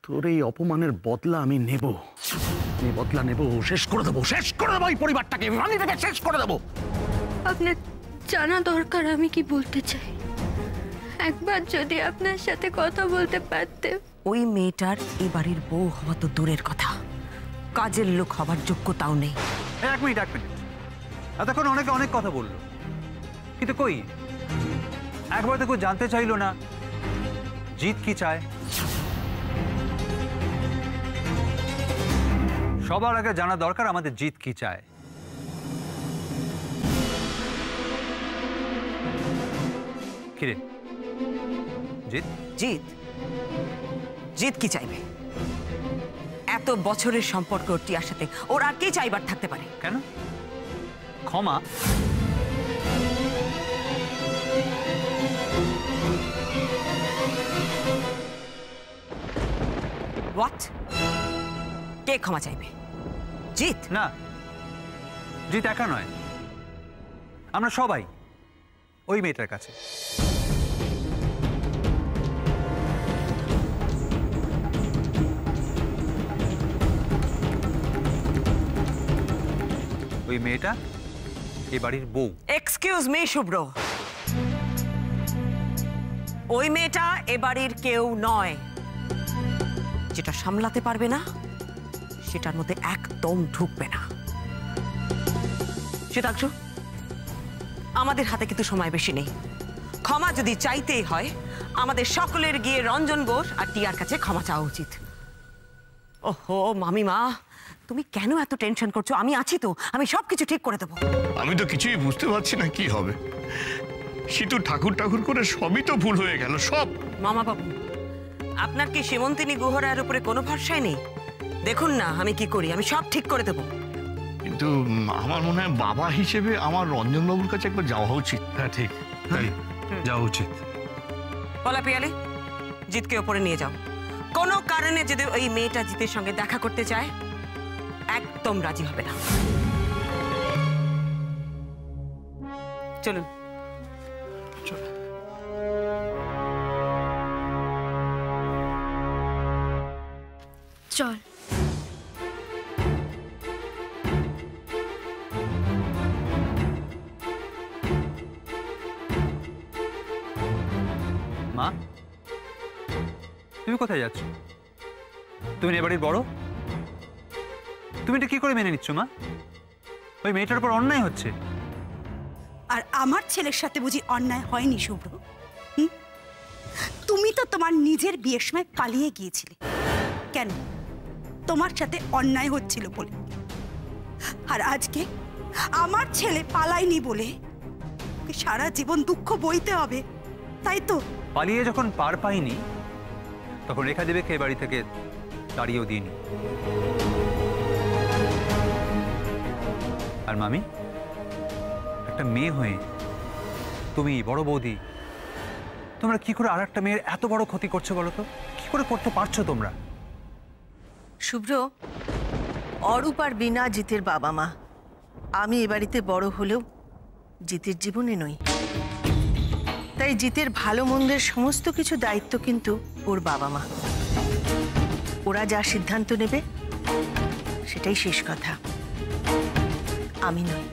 তোর এই অপমানের বদলা আমি নেব, আমি বদলা নেব, শেষ করে দেবো, শেষ করে দেবো এই পরিবারটাকে, রানী থেকে শেষ করে দেবো। আপনার জানা দরকার আমি কি বলতে চাই। একবার যদি আপনার সাথে কথা বলতে পারতে। ওই মেয়েটার এই বাড়ির বউ হওয়া তো দূরের কথা, কাজের লোক হবার যোগ্যতাও নেই। এক মিনিট এতক্ষণ অনেকে অনেক কথা বললো, কিন্তু কই একবার তো কেউ জানতে চাইলো না জিত কি চায়। সবার আগে জানা দরকার আমাদের জিত কি চায়। কিরে জিত? জিত জিত কি চাইবে? এত বছরের সম্পর্ক ওর টিয়ার সাথে ওর আর কে চাইবার থাকতে পারে? কেন? ক্ষমা? হোয়াট? কে ক্ষমা চাইবে? জিত? না, জিত একা নয়, আমরা সবাই ওই মেয়েটার কাছে। ওই মেয়েটা এই বাড়ির বউ। এক্সকিউজ মি শুভ্র, ওই মেয়েটা এ বাড়ির কেউ নয়। যেটা সামলাতে পারবে না সেটার মধ্যে একদম ঢুকবে না। শ্বেতাংশু, আমাদের হাতে কিন্তু সময় বেশি নেই। ক্ষমা যদি চাইতেই হয় আমাদের সকলের গিয়ে রঞ্জন বোস আর টিয়ার কাছে ক্ষমা চাওয়া উচিত। ওহো মামিমা, তুমি কেন এত টেনশন করছো? আমি আছি তো, আমি সবকিছু ঠিক করে দেবো। আমি তো কিছুই বুঝতে পারছি না কি হবে। সীতু ঠাকুর ঠাকুর করে সবই তো ভুল হয়ে গেল, সব। মামা বাবু, আপনার কি সেমন্তিনী গুহরায়ের উপরে কোনো ভরসাই নেই? দেখুন না আমি কি করি, আমি সব ঠিক করে দেবো। কিন্তু আমার মনে হয় বাবা হিসেবে আমার রঞ্জনবাবুর কাছে একবার যাওয়া উচিত। হ্যাঁ ঠিক, যাওয়া উচিত। বলা পিয়ালি, জিতকে ওপরে নিয়ে যাও। কোনো কারণে যদি ওই মেয়েটা জিতের সঙ্গে দেখা করতে চায় একদম রাজি হবে না। চলুন। চল। মা, তুমি কোথায় যাচ্ছ? তুমি এ বাড়ির বড়, তুমি এটা কি করে মেনে নিচ্ছ মা? ওই মেয়েটার উপর অন্যায় হচ্ছে। আর আমার ছেলের সাথে বুঝি অন্যায় হয়নি শুভ্র? তুমি তো তোমার নিজের বিয়ের সময় পালিয়ে গিয়েছিলে। কেন? তোমার সাথে অন্যায় হচ্ছিল বলে। আর আজকে আমার ছেলে পালায়নি বলে ওকে সারা জীবন দুঃখ বইতে হবে, তাই তো? পালিয়ে যখন পার পাইনি তখন রেখা দেবীকে এ বাড়ি থেকে তাড়িয়েও দিইনি। আর মামি, একটা মেয়ে হয়ে তুমি বড় বৌদি, তোমরা কি করে আর একটা মেয়ের এত বড় ক্ষতি করছো বলো তো? কি করে করতে পারছো তোমরা? শুভ্র, অরূপ আর বিনা জিতের বাবা মা। আমি এ বাড়িতে বড় হলেও জিতের জীবনে নই, তাই জিতের ভালো মন্দের সমস্ত কিছু দায়িত্ব কিন্তু ওর বাবা মা। ওরা যা সিদ্ধান্ত নেবে সেটাই শেষ কথা, আমি নই।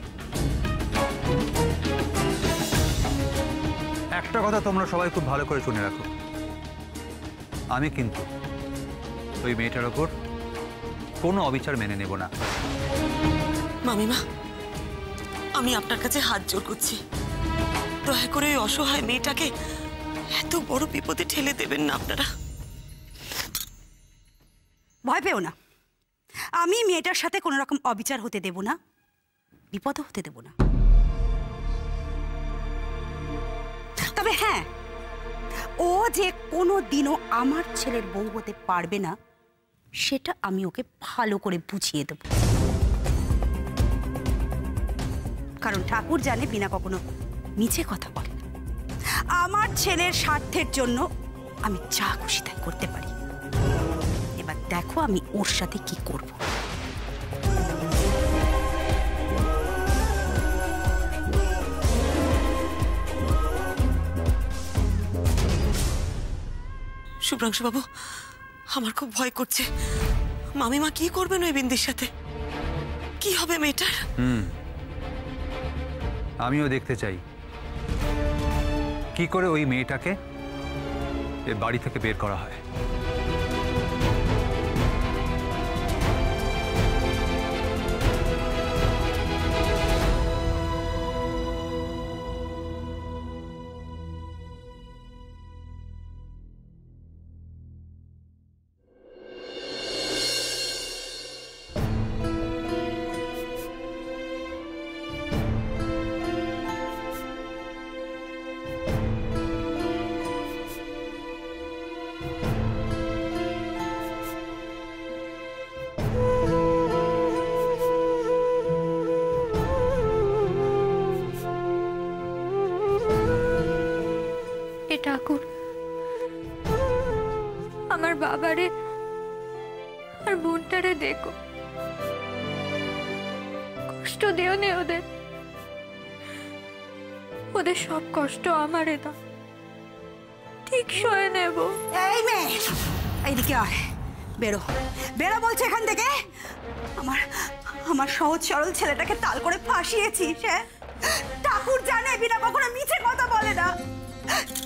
একটা কথা তোমরা সবাই খুব ভালো করে শুনে রাখো, আমি কিন্তু ওই মেয়েটার ওপর কোনো অবিচার মেনে নেব না। মামিমা, আমি আপনার কাছে হাত জোড় করছি, দয়া করে ওই অসহায় মেয়েটাকে এত বড় বিপদে ঠেলে দেবেন না আপনারা। ভয় পেও না, আমি মেয়েটার সাথে কোনো রকম অবিচার হতে দেব না, বিপদও হতে দেব না। তবে হ্যাঁ, ও যে কোনো দিনও আমার ছেলের বউ হতে পারবে না সেটা আমি ওকে ভালো করে বুঝিয়ে দেব। কারণ ঠাকুর জানে বিনা কখনো মিছে কথা বলে না। আমার ছেলের স্বার্থের জন্য আমি যা খুশি তাই করতে পারি। এবার দেখো আমি ওর সাথে কি করব। শুভ্রাংশু বাবু, আমার খুব ভয় করছে। মামিমা কি করবেন ওই বিন্দির সাথে? কি হবে মেয়েটার? আমিও দেখতে চাই কি করে ওই মেয়েটাকে এ বাড়ি থেকে বের করা হয়। ঠাকুর, আমার বাবারে আর বোনটারে দেখো, কষ্ট দিও নে ওদের। ওদের সব কষ্ট আমারে দাও, ঠিক সয়ে নেব। এই মেয়ে, এইদিকে আয়, বেরো বেরো বলছে এখান থেকে। আমার আমার সহজ সরল ছেলেটাকে তাল করে ফাঁসিয়েছিস। হ্যাঁ, ঠাকুর জানে বিনা কখনো মিছে কথা বলে না।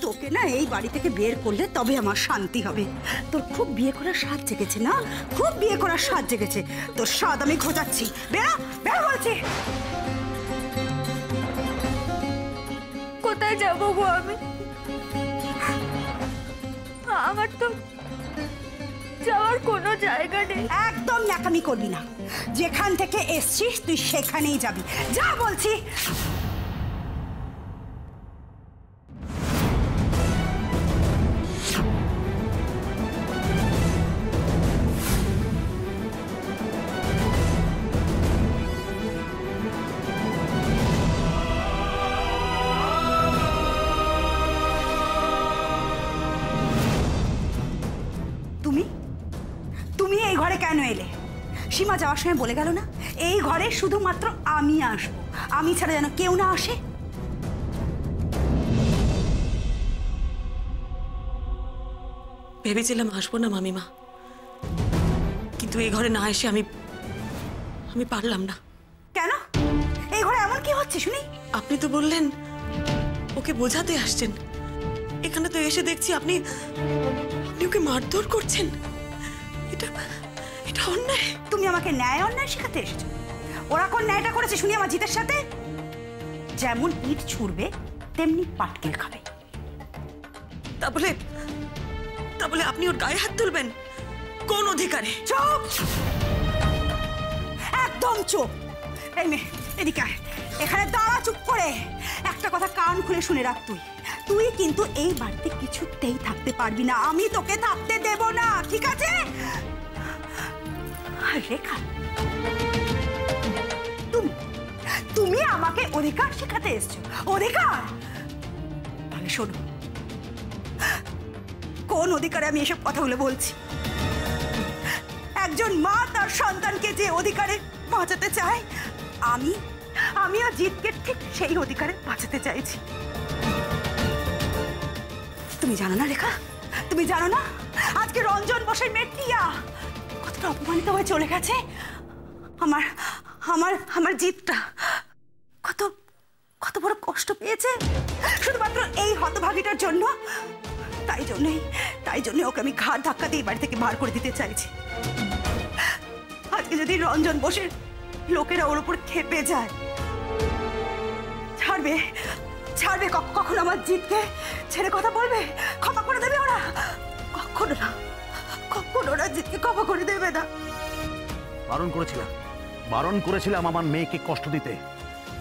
তোকে না এই বাড়ি থেকে বের করলে তবে আমার শান্তি হবে। তোর খুব বিয়ে করার স্বাদ জেগেছে না, খুব বিয়ে করার স্বাদ জেগেছে। তোর স্বাদ আমি খোঁজাচ্ছি। বেরো বেরো বলছি। কোথায় যাবো গো আমি? আমার তো যাওয়ার কোনো জায়গা নেই। একদম ন্যাকামি করবি না। যেখান থেকে এসছিস তুই সেখানেই যাবি। যা বলছি। তুমি এই ঘরে কেন এলে? সীমা যাওয়ার সময় বলে গেল না এই ঘরে শুধুমাত্র আমি আসবো, আমি ছাড়া যেন কেউ না আসে। ভেবেছিলাম আসবো না মামিমা, কিন্তু এই ঘরে না এসে আমি পারলাম না। কেন? এই ঘরে এমন কি হচ্ছে শুনি? আপনি তো বললেন ওকে বোঝাতে আসছেন, এখানে তো এসে দেখছি আপনি ওকে মারধর করছেন। এটা অন্যায়। তুমি আমাকে ন্যায় অন্যায় শেখাতে এসেছো? ওরা কোন ন্যায়টা করেছে শুনি আমার জিতের সাথে? যেমন ইট ছুড়বে তেমনি পাটকেল খাবে। তা বলে আপনি ওর গায়ে হাত তুলবেন কোন অধিকারে? চুপ, একদম চুপ। এই মেয়ে এদিকে আয়, এখানে দাঁড়া চুপ করে। একটা কথা কান খুলে শুনে রাখ, তুই কিন্তু এই বাড়িতে কিছুতেই থাকতে পারবি না। আমি তোকে থাকতে দেব না, ঠিক আছে? রেখা, তুমি আমাকে অধিকার শেখাতে এসছো? অধিকার? তাহলে শোনো, কোন অধিকারে আমি এসব কথাগুলো বলছি? একজন মা তার সন্তানকে যে অধিকারে বাঁচাতে চায়, আমিও জিতকে ঠিক সেই অধিকারে বাঁচাতে চাইছি। তুমি জানো না রেখা, তুমি জানো না আজকে রঞ্জন বসের মেয়ে টিয়া কতটা অপমানিত হয়ে চলে গেছে? আমার আমার আমার জিতটা কত কত বড় কষ্ট পেয়েছে শুধুমাত্র এই হতভাগীটার জন্য। তাই জন্যই ওকে আমি ঘাড় ধাক্কা দিয়ে বাড়ি থেকে বার করে দিতে চাইছি। আজকে যদি রঞ্জন বসের লোকেরা ওর উপর খেপে যায়, ছাড়বে কখন আমার জিতকে ছেড়ে কথা বলবে? ক্ষমা করে দেবে ওরা? কখনো না, কখনো ওরা জিতকে ক্ষমা করে দেবে না। বারণ করেছিলাম আমার মেয়েকে কষ্ট দিতে।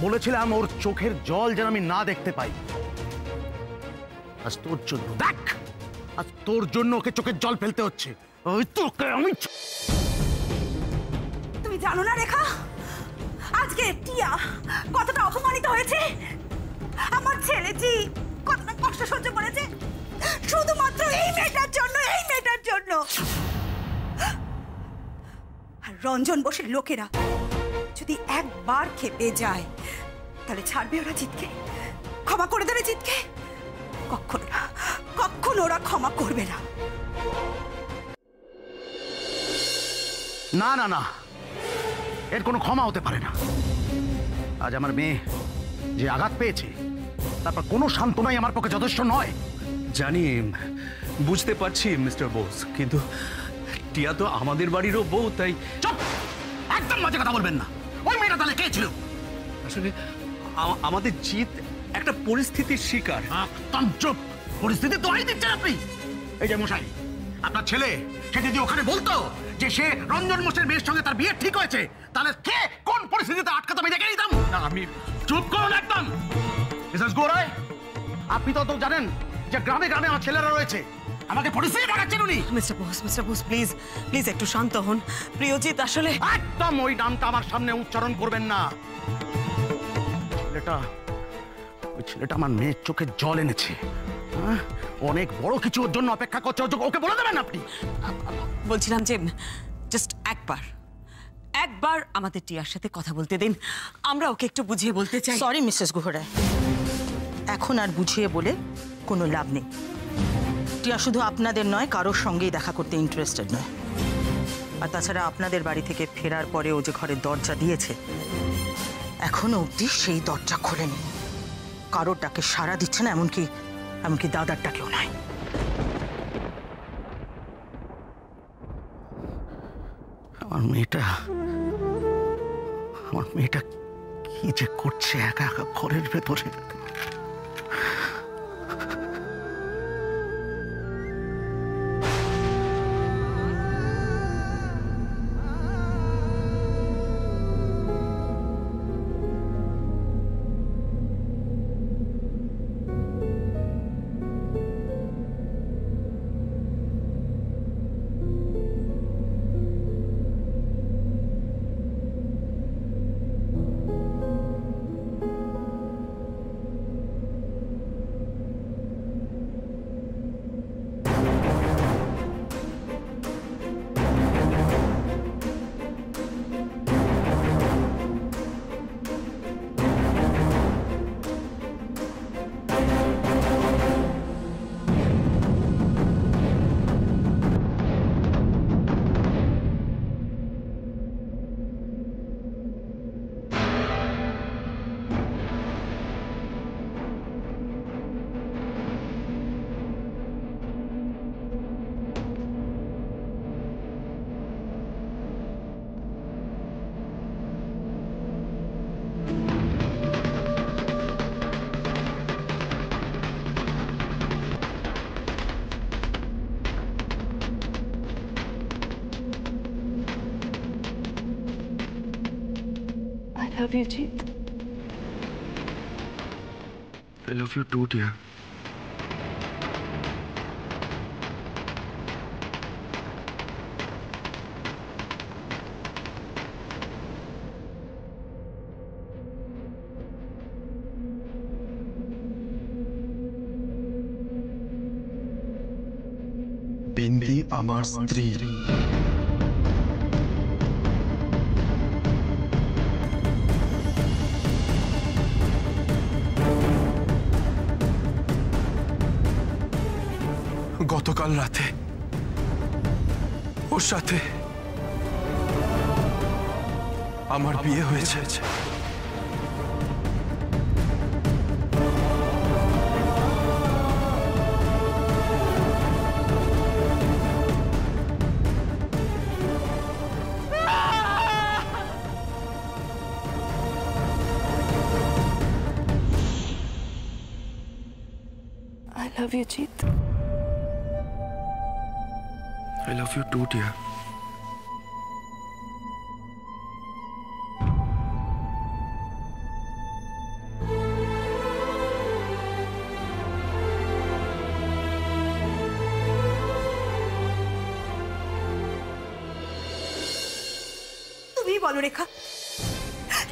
বলেছিলাম ওর চোখের জল যেন আমি না দেখতে পাই। আজ তোর জন্য, দেখ, আজ তোর জন্য ওকে চোখের জল ফেলতে হচ্ছে। ওই তোকে আমি। তুমি জানো না রেখা, আজকে টিয়া কতটা অপমানিত হয়েছে? আমার ছেলে জি কতটা কষ্ট সহ্য করেছে শুধুমাত্র এই মেয়েটার জন্য, এই মেয়েটার জন্য। আর রঞ্জন বসে লোকেরা যদি একবার খেপে যায়, তাহলে ছাড়বে ওরা জিতকে? ক্ষমা করে দেবে জিতকে? কখনো না, কখনো ওরা ক্ষমা করবে না। না না না, এর কোনো ক্ষমা হতে পারে না। আজ আমার মেয়ে যে আঘাত পেয়েছে, তারপর কোনো সান্ত্বনাই আমার পক্ষে যথেষ্ট নয়। জানি, বুঝতে পারছি মিস্টার বোস, কিন্তু টিয়া তো আমাদের বাড়িরও বউ, তাই। চুপ, একদম মাঝে কথা বলবেন না। ওই মেয়েটা তাহলে কে ছিল? আসলে আমাদের জিত একটা পরিস্থিতির শিকার। একদম চুপ, পরিস্থিতি দোহাই দিচ্ছেন আপনি। এই যে মশাই, আপনার ছেলে সে যদি ওখানে বলতো যে সে রঞ্জন মোষের মেয়ের সঙ্গে তার বিয়ে ঠিক হয়েছে, তাহলে কে কোন পরিস্থিতিতে আটকাতে আমি দেখে নিতাম। না, আমি চুপ করুন একদম। মিসেস গৌরায়, আপনি তো জানেন যে গ্রামে গ্রামে আমার ছেলেরা রয়েছে, আমাকে পরিস্থিতি দেখাচ্ছেন উনি। মিস্টার বোস প্লিজ প্লিজ একটু শান্ত হন। প্রিয়জিৎ আসলে একদম ওই নামটা আমার সামনে উচ্চারণ করবেন না। ওই ছেলেটা আমার মেয়ের চোখে জল এনেছে। অনেক বড় কিছু ওর জন্য অপেক্ষা করছে, ওকে বলে দেবেন আপনি। বলছিলাম যে জাস্ট একবার আমাদের টিয়ার সাথে কথা বলতে দিন, আমরা ওকে একটু বুঝিয়ে বলতে চাই। সরি মিসেস গুহরায়, এখন আর বুঝিয়ে বলে কোনো লাভ নেই। টিয়া শুধু আপনাদের নয়, কারোর সঙ্গেই দেখা করতে ইন্টারেস্টেড নয়। আর তাছাড়া আপনাদের বাড়ি থেকে ফেরার পরে ও যে ঘরের দরজা দিয়েছে, এখনো অবধি সেই দরজা খোলেনি। কারোর ডাকে সাড়া দিচ্ছে না, এমনকি দাদার ডাকেও নয়। আমার মেয়েটা কি যে করছে একা একা ঘরের ভেতরে। I love you, Jeet. I love you too, dear. Bindi আমার স্ত্রী। গতকাল রাতে ওর সাথে আমার বিয়ে হয়েছে। I love you, Jeet. I love you too, dear. তুমি বলো রেখা,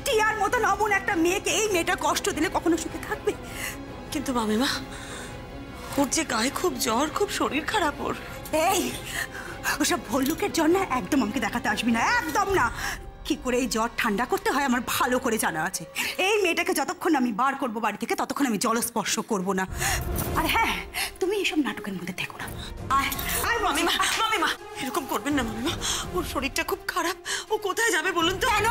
টিয়ার মতন অমন একটা মেয়েকে এই মেয়েটা কষ্ট দিলে কখনো সুখে থাকবে? কিন্তু মামিমা, ওর যে গায়ে খুব জ্বর, খুব শরীর খারাপ ওর। এই ওসব ভল্লুকের জ্বর না, একদম আমাকে দেখাতে আসবি না, একদম না। কি করে এই জ্বর ঠান্ডা করতে হয় আমার ভালো করে জানা আছে। এই মেয়েটাকে যতক্ষণ আমি বার করবো বাড়ি থেকে, ততক্ষণ আমি জলস্পর্শ করবো না। আর হ্যাঁ, তুমি এইসব নাটকের মধ্যে থেকো না। মামিমা এরকম করবেন না মামিমা, ওর শরীরটা খুব খারাপ। ও কোথায় যাবে বলুন তো? কেন?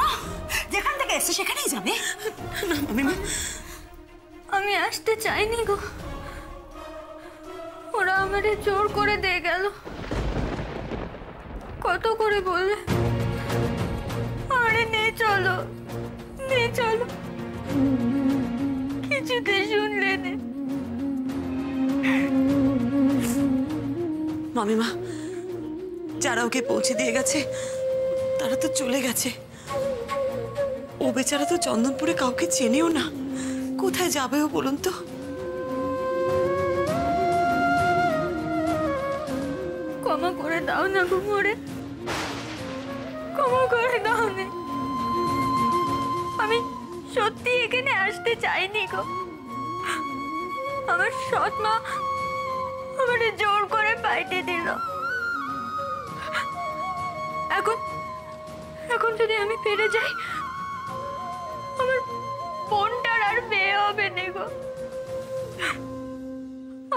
যেখান থেকে এসছে সেখানেই যাবে। না মামিমা, আমি আসতে চাইনি গো, ওরা আমারে জোর করে দিয়ে গেল। কত করে বললে আরে নে চলো, নে চলো, কিছুতে শুনলে না। মামিমা, যারা ওকে পৌঁছে দিয়ে গেছে তারা তো চলে গেছে। ও বেচারা তো চন্দনপুরে কাউকে চেনেও না, কোথায় যাবেও বলুন তো? ক্ষমা করে দাও না গো মোরে, ক্ষমা করে দাও না। আমি সত্যি এখানে আসতে চাইনি গো। আমার সৎ মা আমারে জোর করে পাইতে দিল। এখন যদি আমি ফিরে যাই, আমার বোনটার আর বিয়ে হবে না গো।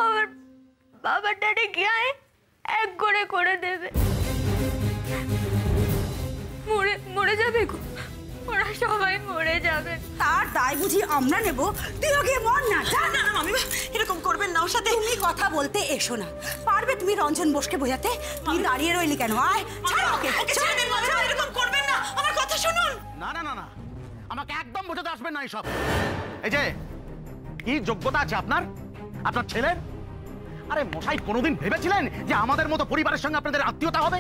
আমার বাবাটারে গিয়ে এক করে দেবে, মরে যাবে গো, ওরা সবাই মরে যাবে। তার দায় বুঝি আমরা নেব? তুইও গিয়ে মর না। যা না না মামিমা, এরকম করবেন না ওর সাথে। তুমি কথা বলতে এসো না। পারবে তুমি রঞ্জন বোসকে বোঝাতে? তুই দাঁড়িয়ে রইলি কেন? আয়, ছাড় ওকে। ছেড়ে দিন মামিমা, এরকম করবেন না। আমার কথা শুনুন। না না না না, আমাকে একদম বোঝাতে আসবেন না এইসব। এই যে কি যোগ্যতা আছে আপনার, আপনার ছেলের? আরে মশাই, কোনোদিন ভেবেছিলেন যে আমাদের মতো পরিবারের সঙ্গে আপনাদের আত্মীয়তা হবে?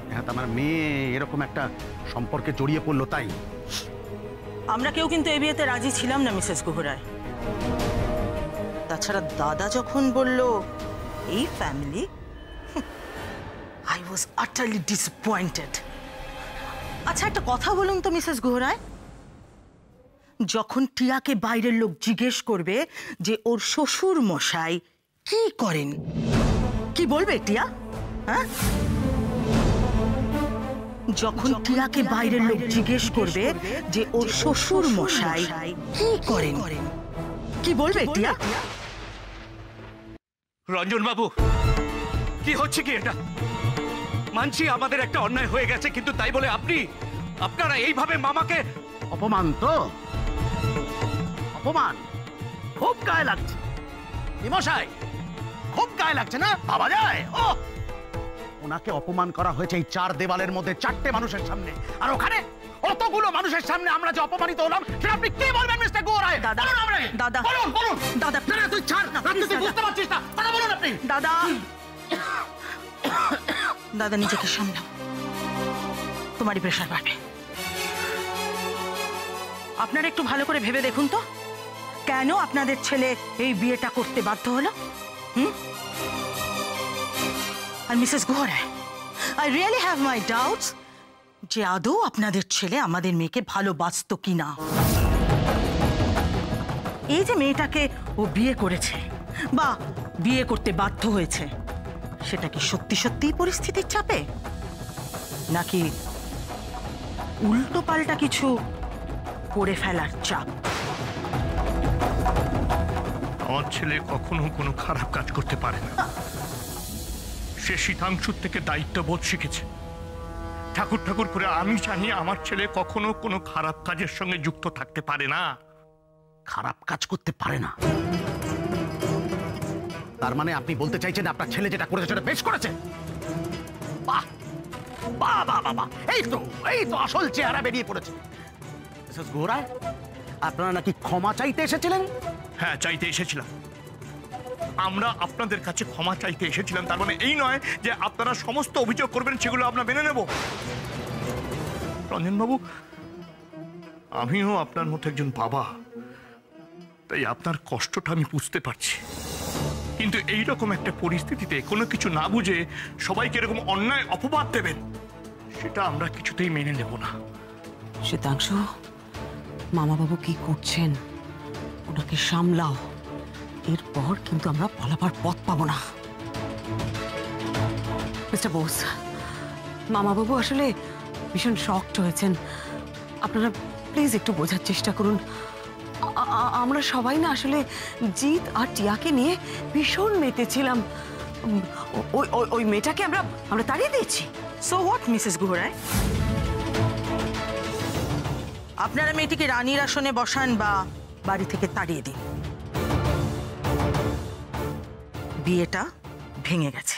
নেহাত আমার মেয়ে এরকম একটা সম্পর্কে জড়িয়ে পড়লো, তাই আমরা কেউ কিন্তু এই বিয়েতে রাজি ছিলাম না মিসেস গুহ রায়। তাছাড়া দাদা যখন বলল এই ফ্যামিলি, আই ওয়াজ আটারলি ডিসঅ্যাপয়েন্টেড। আচ্ছা একটা কথা বলুন তো মিসেস গুহ রায়, যখন টিয়াকে বাইরের লোক জিজ্ঞেস করবে যে ওর শ্বশুর মশাই কি করেন, কি বলবে টিয়া? হ্যাঁ, যখন টিয়াকে বাইরের লোক জিজ্ঞেস করবে যে ওর শ্বশুর মশাই কি করেন, কি বলবে টিয়া? রঞ্জন বাবু, কি হচ্ছে কি এটা? মানছি আমাদের একটা অন্যায় হয়ে গেছে, কিন্তু তাই বলে আপনারা এইভাবে মামাকে অপমান। তো অপমান খুব গায়ে লাগছে মশাই, খুব গায়ে লাগছে না? ভাবা যায় ও ওনাকে অপমান করা হয়েছে এই চার দেওয়ালের মধ্যে, চারটে মানুষের সামনে, আর ওখানে অতগুলো মানুষের সামনে আমরা যে অপমানিত হলাম সেটা আপনি কি বলবেন মিস্টার গুহ রায়? দাদা, দাদা, বলুন বলুন। দাদা, না তুই ছাড়, তুই বুঝতে পারছিস না, কথা বলুন আপনি। দাদা, দাদা নিজেকে সামলাও, তোমারই প্রেশার বাড়বে। আপনারা একটু ভালো করে ভেবে দেখুন তো, কেন আপনাদের ছেলে এই বিয়েটা করতে বাধ্য হলো? আর Mrs Guha Roy, I really have my doubts যে আদৌ আপনাদের ছেলে আমাদের মেয়েকে ভালোবাসতো কিনা। এই যে মেয়েটাকে ও বিয়ে করেছে বা বিয়ে করতে বাধ্য হয়েছে, সেটা কি সত্যি সত্যিই পরিস্থিতির চাপে, নাকি উল্টো পাল্টা কিছু করে ফেলার চাপ? আমার ছেলে কখনো কোনো খারাপ কাজ করতে পারে না। সে শীতাংশুর থেকে দায়িত্ববোধ শিখেছে। ঠাকুর ঠাকুর করে আমি জানি আমার ছেলে কখনো কোনো খারাপ কাজের সঙ্গে যুক্ত থাকতে পারে না। খারাপ কাজ করতে পারে না? তার মানে আপনি বলতে চাইছেন আপনার ছেলে যেটা করেছে সেটা বেশ করেছে? বাহ বাহ বাহ বাহ, এই তো আসল চেহারা বেরিয়ে পড়েছে। মিসেস গুহ রায়, আপনারা নাকি ক্ষমা চাইতে এসেছিলেন? হ্যাঁ, চাইতে এসেছিলাম। আমরা আপনাদের কাছে ক্ষমা চাইতে এসেছিলাম, তার মানে এই নয় যে আপনারা সমস্ত অভিযোগ করবেন সেগুলো আমরা মেনে নেব। রঞ্জনবাবু, আমিও আপনার মতো একজন বাবা, তাই আপনার কষ্টটা আমি বুঝতে পারছি। কিন্তু এইরকম একটা পরিস্থিতিতে কোনো কিছু না বুঝে সবাইকে এরকম অন্যায় অপবাদ দেবেন, সেটা আমরা কিছুতেই মেনে নেব না। শীতাংশু, মামাবাবু কি করছেন ওনাকে সামলাও, এরপর কিন্তু আমরা পালাবার পথ পাবো না। মিস্টার বোস, মামাবাবু আসলে ভীষণ শকড হয়েছেন, আপনারা প্লিজ একটু বোঝার চেষ্টা করুন। আমরা সবাই না আসলে জিৎ আর টিয়াকে নিয়ে ভীষণ মেতেছিলাম। ওই মেয়েটাকে আমরা তাড়িয়ে দিয়েছি। সো হোয়াট মিসেস গুহ রায়? আপনারা মেয়েটিকে রানীর আসনে বসান বা বাড়ি থেকে তাড়িয়ে দিন, বিয়েটা ভেঙে গেছে।